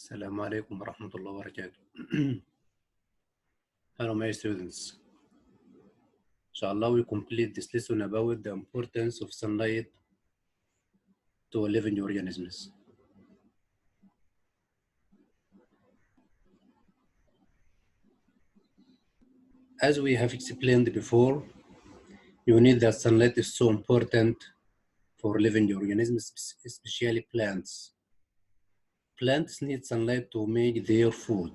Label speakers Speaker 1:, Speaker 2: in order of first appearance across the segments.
Speaker 1: السلام عليكم ورحمة الله وبركاته. Hello, my students. Inshallah, we complete this lesson about the importance of sunlight to living organisms. As we have explained before, you need that sunlight is so important for living organisms, especially plants. Plants need sunlight to make their food.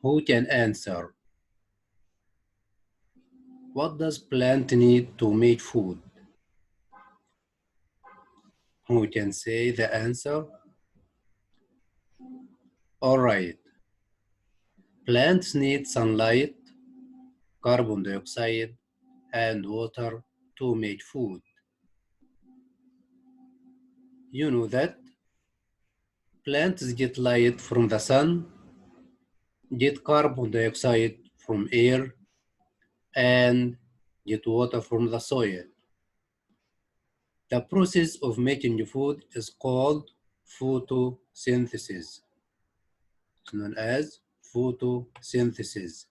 Speaker 1: Who can answer? What does plant need to make food? Who can say the answer? All right. Plants need sunlight, carbon dioxide, and water to make food. You know that plants get light from the sun, get carbon dioxide from air, and get water from the soil. The process of making food is called photosynthesis. It's known as photosynthesis.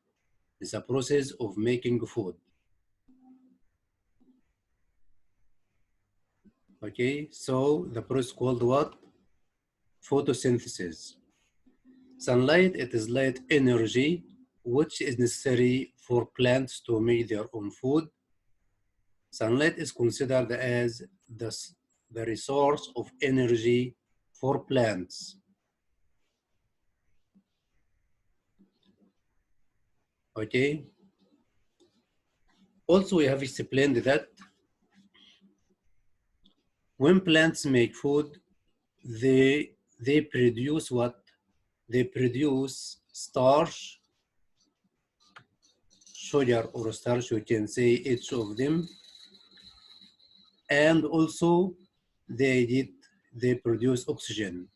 Speaker 1: It's a process of making food. Okay, so the process called what? Photosynthesis. Sunlight, it is light energy which is necessary for plants to make their own food. Sunlight is considered as the resource of energy for plants. Okay. Also, we have explained that when plants make food, they produce what? They produce starch, sugar or starch, you can say each of them. And also they produce oxygen.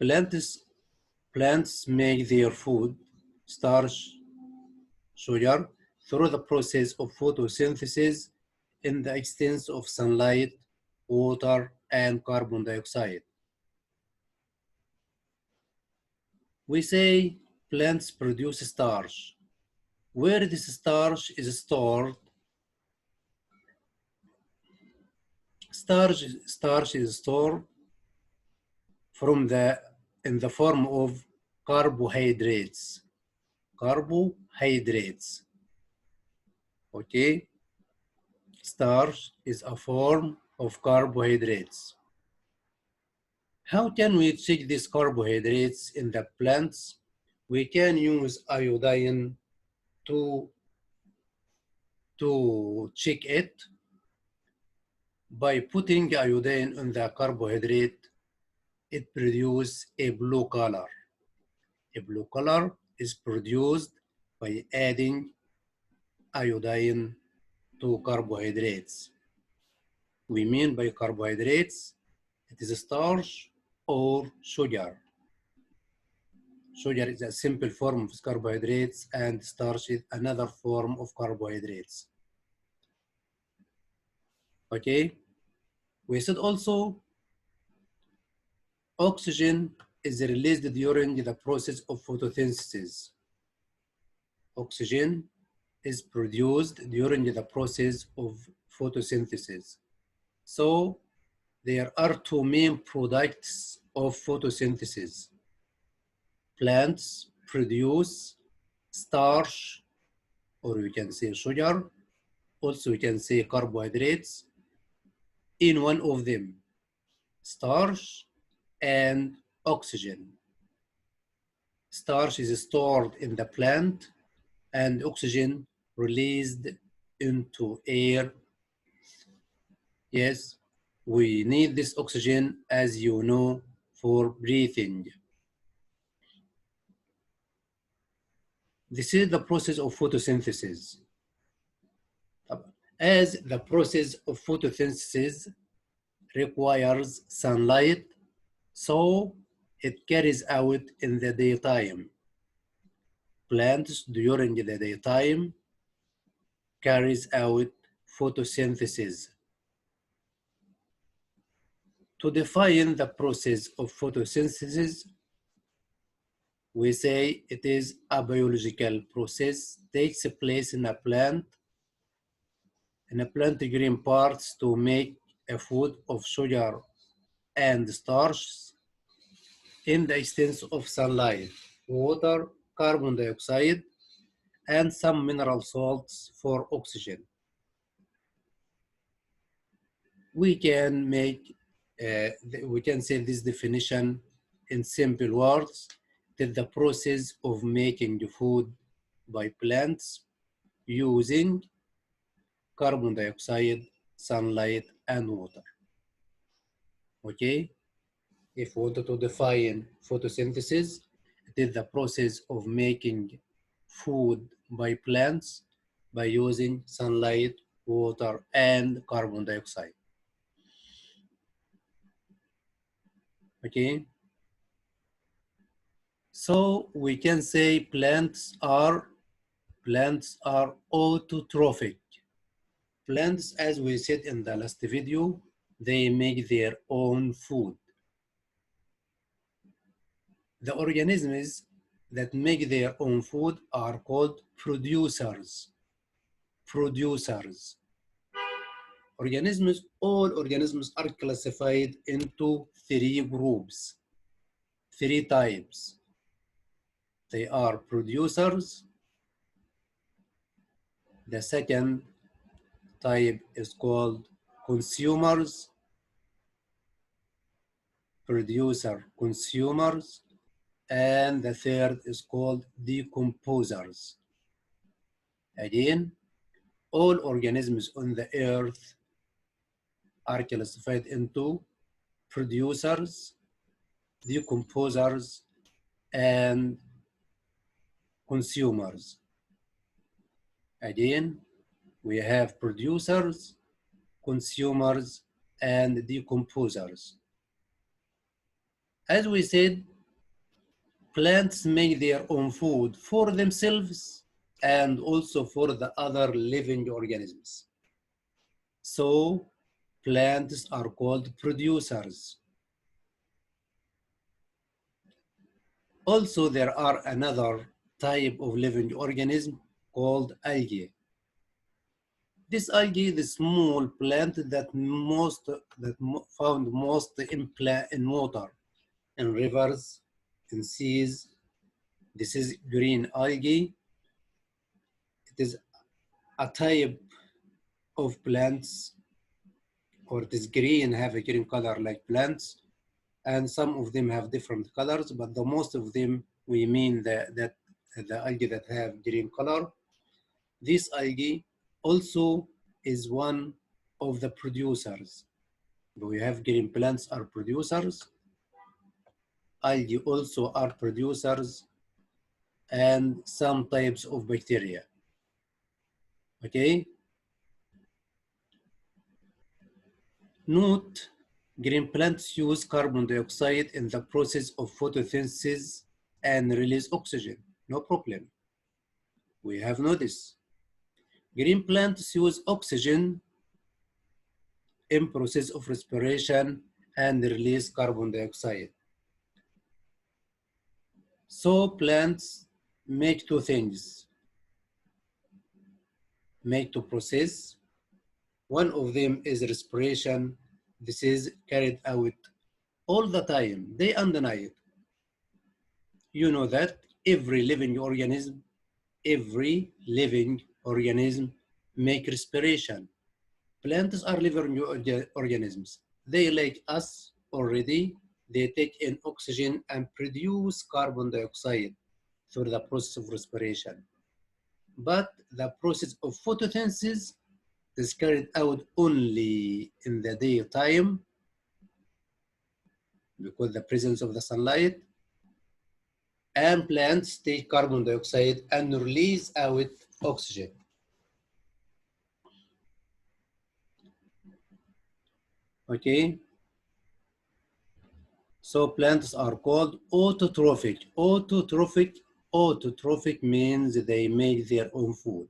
Speaker 1: Plants make their food, starch, sugar, through the process of photosynthesis in the exchange of sunlight, water, and carbon dioxide. We say plants produce starch. Where this starch is stored, starch is stored in the form of carbohydrates. Carbohydrates. Okay? Starch is a form of carbohydrates. How can we check these carbohydrates in the plants? We can use iodine to check it. By putting iodine on the carbohydrate, it produces a blue color. A blue color is produced by adding iodine to carbohydrates. We mean by carbohydrates, it is starch or sugar. Sugar is a simple form of carbohydrates and starch is another form of carbohydrates. Okay, we said also oxygen is released during the process of photosynthesis. Oxygen is produced during the process of photosynthesis. So there are two main products of photosynthesis. Plants produce starch, or you can say sugar, also you can say carbohydrates, in one of them, starch and oxygen. Starch is stored in the plant and oxygen released into air. Yes, we need this oxygen, as you know, for breathing. This is the process of photosynthesis. As the process of photosynthesis requires sunlight, so it carries out in the daytime. Plants during the daytime carries out photosynthesis To define the process of photosynthesis, we say it is a biological process takes place in a plant green parts to make a food of sugar and starch in the absence of sunlight, water, carbon dioxide, and some mineral salts for oxygen. We can make, we can say this definition in simple words, that the process of making food by plants using carbon dioxide, sunlight, and water. Okay? If we wanted to define photosynthesis, it is the process of making food by plants by using sunlight, water, and carbon dioxide. Okay? So we can say plants are autotrophic. Plants, as we said in the last video, they make their own food. The organisms that make their own food are called producers. Producers. All organisms are classified into three groups, three types. They are producers. The second type is called consumers, consumers, and the third is called decomposers. Again, all organisms on the earth are classified into producers, decomposers, and consumers. Again, we have producers, consumers, and decomposers. As we said, plants make their own food for themselves and also for the other living organisms. So plants are called producers. Also, there are another type of living organism called algae. This algae is a small plant that found most in water, in rivers, in seas. This is green algae. It is a type of plants, or it is green, have a green color like plants, and some of them have different colors, but the most of them, we mean the algae that have green color. This algae also is one of the producers. We have green plants are producers, algae also are producers, and some types of bacteria. Okay? Note, green plants use carbon dioxide in the process of photosynthesis and release oxygen. No problem. We have noticed. Green plants use oxygen in process of respiration and release carbon dioxide. So plants make two things, make two process. One of them is respiration. This is carried out all the time, day and night. You know that every living organism make respiration. Plants are living organisms. They, like us already, they take in oxygen and produce carbon dioxide through the process of respiration. But the process of photosynthesis is carried out only in the daytime because the presence of the sunlight, and plants take carbon dioxide and release out oxygen. Okay? So plants are called autotrophic. Autotrophic means they make their own food.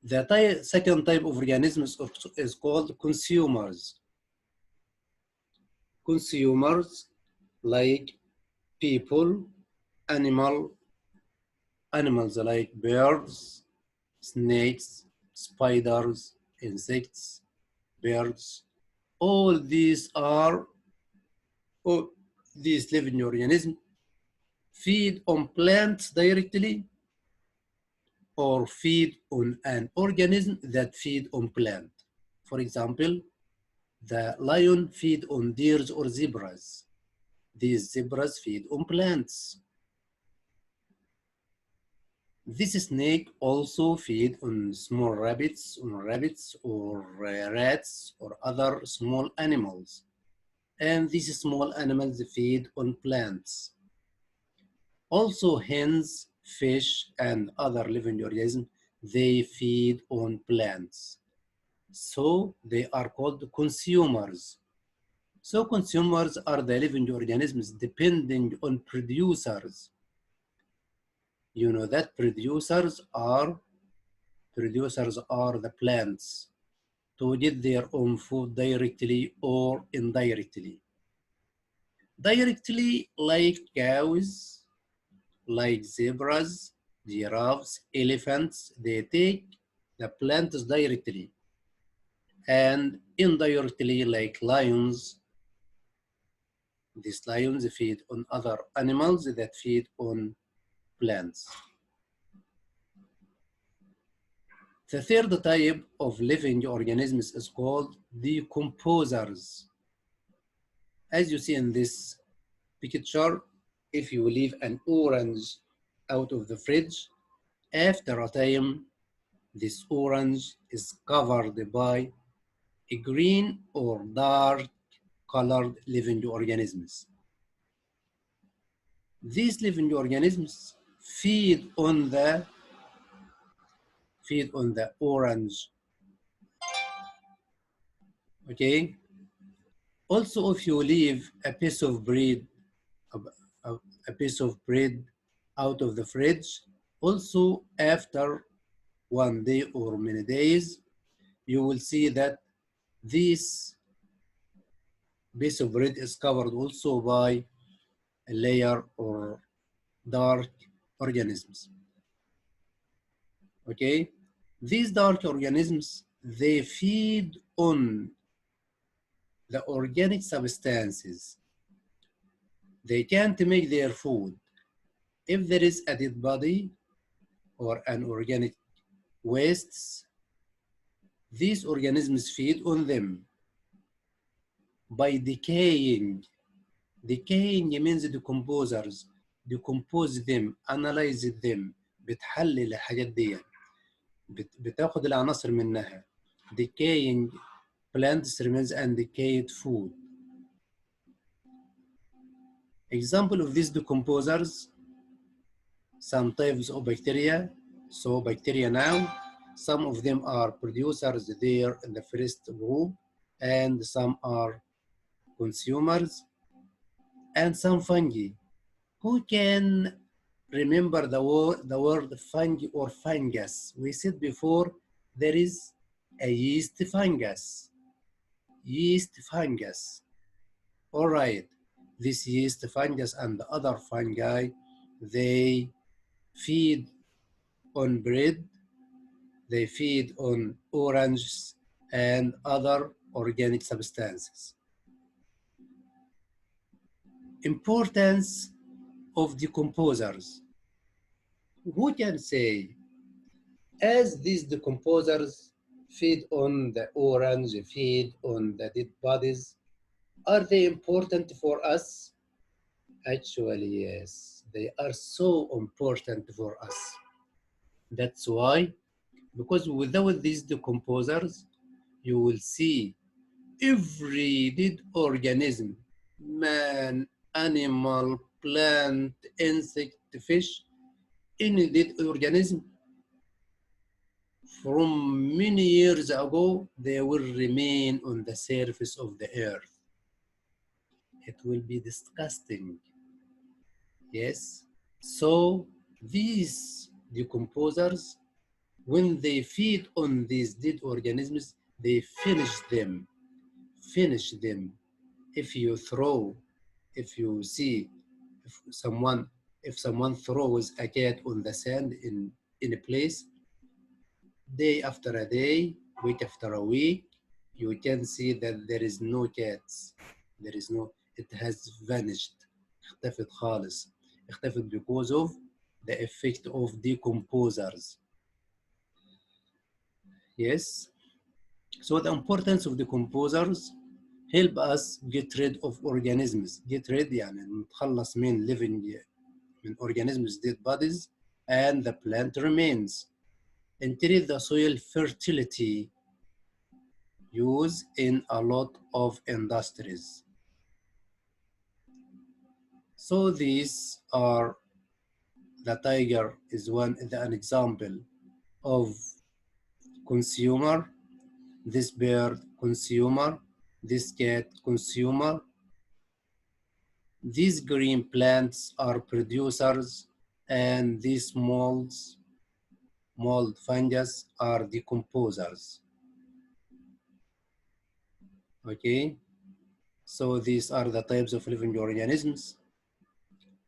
Speaker 1: The second type of organisms is called consumers. consumers like people, animal, animals like birds, snakes, spiders, insects, birds. All these are all these living organisms feed on plants directly or feed on an organism that feed on plant. For example, the lion feed on deers or zebras. These zebras feed on plants. This snake also feed on small rabbits or rats or other small animals. And these small animals feed on plants. Also hens, fish, and other living organisms, they feed on plants. So they are called consumers. So consumers are the living organisms depending on producers. You know that producers are the plants to get their own food directly or indirectly. Directly, like cows, like zebras, giraffes, elephants, they take the plants directly. And indirectly, like lions, these lions feed on other animals that feed on plants. The third type of living organisms is called decomposers. As you see in this picture, if you leave an orange out of the fridge, after a time, this orange is covered by a green or dark colored living organisms. These living organisms feed on the orange. Okay. Also, if you leave a piece of bread, a, a piece of bread out of the fridge, also after 1 day or many days, you will see that this piece of bread is covered also by a layer or dark organisms. Okay, these dark organisms, they feed on the organic substances. They can't make their food. If there is a dead body or an organic wastes, these organisms feed on them by decaying. Decaying means decomposers. Decompose them, analyze them. بتحلل الحاجات دي. بتاخد العناصر منها. Decaying plants remains and decayed food. Example of these decomposers, some types of bacteria. So bacteria now, some of them are producers there in the first group, and some are consumers, and some fungi. Who can remember the word fungi or fungus? We said before there is a yeast fungus. Yeast fungus. All right. This yeast fungus and other fungi, they feed on bread, they feed on oranges and other organic substances. Importance of decomposers. Who can say, as these decomposers feed on the orange, feed on the dead bodies, are they important for us? Actually, yes, they are so important for us. That's why, because without these decomposers, you will see every dead organism, man, animal, plant, insect, fish, any dead organism from many years ago, they will remain on the surface of the earth. It will be disgusting. Yes. So these decomposers, when they feed on these dead organisms, they finish them. if you throw, if you see, if someone, if someone throws a cat on the sand in a place, day after a day, week after a week, you can see that there is no cats. There is no, it has vanished. اختفت خالص. اختفت because of the effect of decomposers. Yes. So the importance of decomposers help us get rid of organisms. Get rid يعني نتخلص من living, من organisms dead bodies, and the plant remains. Increase the soil fertility used in a lot of industries. So these are, the tiger is an example of consumer, this bird consumer, this cat consumer. These green plants are producers, and these mold fungus are decomposers. Okay, so these are the types of living organisms.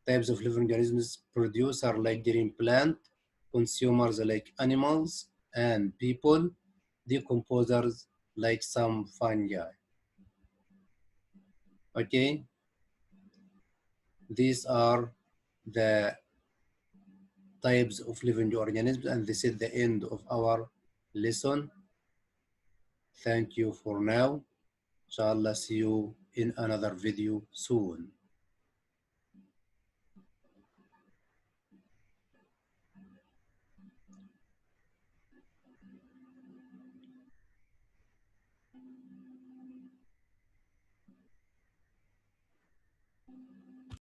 Speaker 1: Types of living organisms: producer like green plant, consumers like animals and people, decomposers like some fungi. Okay, these are the types of living organisms, and this is the end of our lesson. Thank you for now. Inshallah, see you in another video soon.